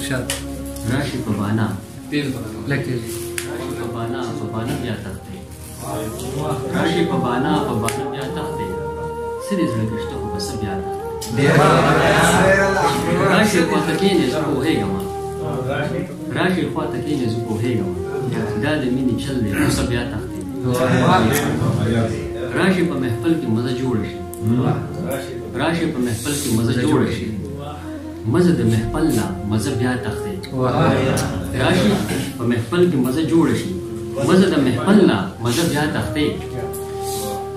ارشاد راشي په بانا لکه په بانا بیا تخته راشي په بانا بیا تخته سړي زړه کېشته خو بس بیا راشي خواته کېنې زه پوهېږم راشي خواته کېنې زه پوهېږم دا د مینې چل دی خو بیا تخته راشي په محفل کې مزه جوړه شي راشي په محفل کې مزه جوړه شي مزه د محفل نه مزه بیا تخته راشي په محفل کې مزه جوړه شي مزه د محفل نه مزه بیا تخته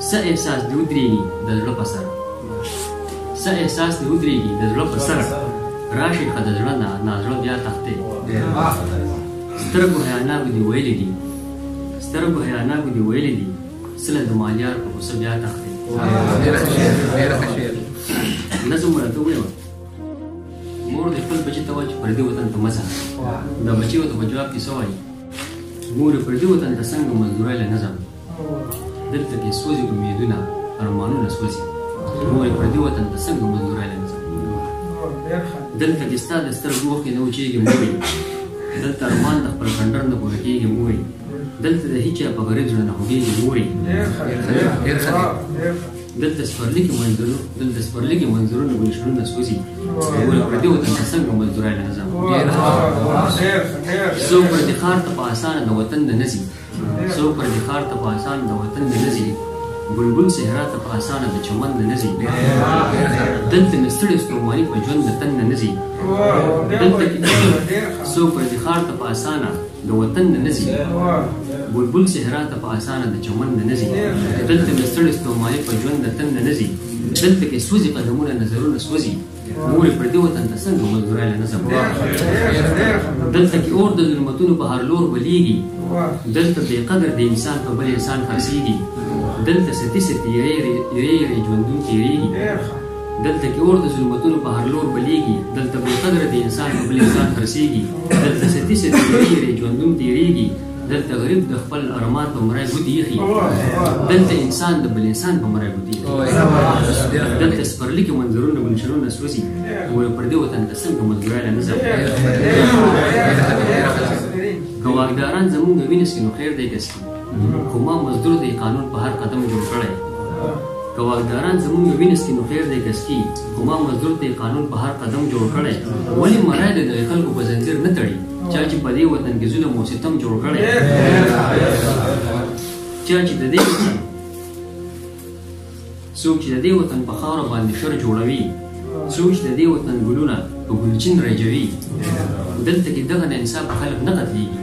څه احساس دې ودرېږي د زړه په سر څه احساس دې ودرېږي د زړه په سر راشي ښه د زړه نه نازړه بیا تخته سترګو حیاناکو دې ویلي دي سترګو حیاناکو دې ویلي دي سله د مالیار په غوسه بیا تخته نظم ورته وویل مور د خپل بچي ته وایي چې پردي وطن ته مه ځه دا بچي ورته په جواب کې څه وایي مور یې پردي وطن ته څنګه مزدورۍ له نظم دلته کې سوځي امیدونه ارمانونه سوځي مور یې پردي وطن ته څنګه مزدورۍ له نظم دلته کې ستا د سترګو اوښکې نه وچېږي مورې دلته ارمان د خپل کنډر نه پوره کېږي مورې دلته د هیچا په غریب زړه نه خوږېږي مورې دلته سپرلي کې منظرونه ګلشنونه سوځي مورې پردي وطن ته څنګه مزدورۍ له نظم څوک پردي ښار ته په اسانه د وطن نه نه ځي څوک پردي ښار ته په اسانه د وطن نه نه ځي بلبل صحرا ته په اسانه د چمن نه نه ځي دلته مې ستړی ستوماني په ژوند د تن نه نه ځي دلته کې څوک پردي ښار ته په اسانه د وطن نه نه ځي بلبل صحرا ته په اسانه د چمن نه نه ځي دلته مې ستړی ستوماني په ژوند د تن نه نه ځي دلته کې سوځي قدمونه نظرونه سوځي مورې پردي وطن ته څنګه مزدورۍ له نظم دلته کې اور د ظلمتونو په هر لور بلیږي دلته بې قدر د انسان په بل انسان خرڅېږي دلته ستي یرې ژوندون تېرېږي دلته کې اور د ظلمتونو په هر لور بلیږي دلته بې قدره د انسان په بل انسان خرڅېږي دلته ستي یرې ژوندون تېرېږي دلته غریب د خپل ارمان په مرای ګوتې ایښي دلته انسان د بل انسان په مرای ګوتې ایښي دلته سپرلي کې منظرونه ګلشنونه سوځي مورې پردي وطن ته څنګه مزدورۍ له نظم که واکداران زمونږ وینې څکي نو خیر دی که څکي خو ما مزدور دی قانون په هر قدم جوړ کړی که واکداران زمونږ وینې څکي نو خیر دی که څکي خو ما مزدور دی قانون په هر قدم جوړ کړی ولې مرای دی د خلکو په زنځیر نه تړي چا چې په دې وطن کې ظلم او ستم جوړ کړی چا چې د دې وطن څوک چې د دې وطن په خاوره باندې شر جوړوي څوک چې د دې وطن ګلونه په ګلچین رژوي دلته کې دغه ناانصاف خلک نه قتلېږي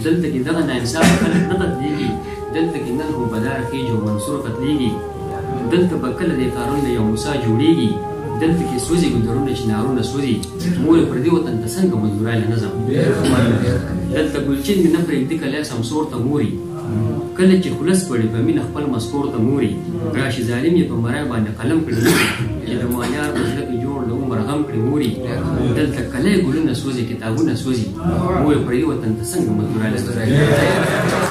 دلته کې دغه ناانصاف خلک نه قتلېږي دلته کې نن خو بداره خېجو منصور قتلېږي دلته به کله د قارون د یو موسی جوړېږي دلته کې سوځي ګلدرونه چې نارونه سوځي مورې پردي وطن ته څنګه مزدورۍ له نظم دلته ګلچین مې نه پرېږدي کلی سمسور ته موري کله چې خلص کړي په مینه خپل مسکور ته موري راشي ظالم یې په مرای باندې قلم کړي چې د مالیار په زړه کې جوړ د عمر غم کړي موري دلته کلی ګلونه سوځي کتابونه سوځي مورې پردي وطن ته څنګه مزدورۍ له نظم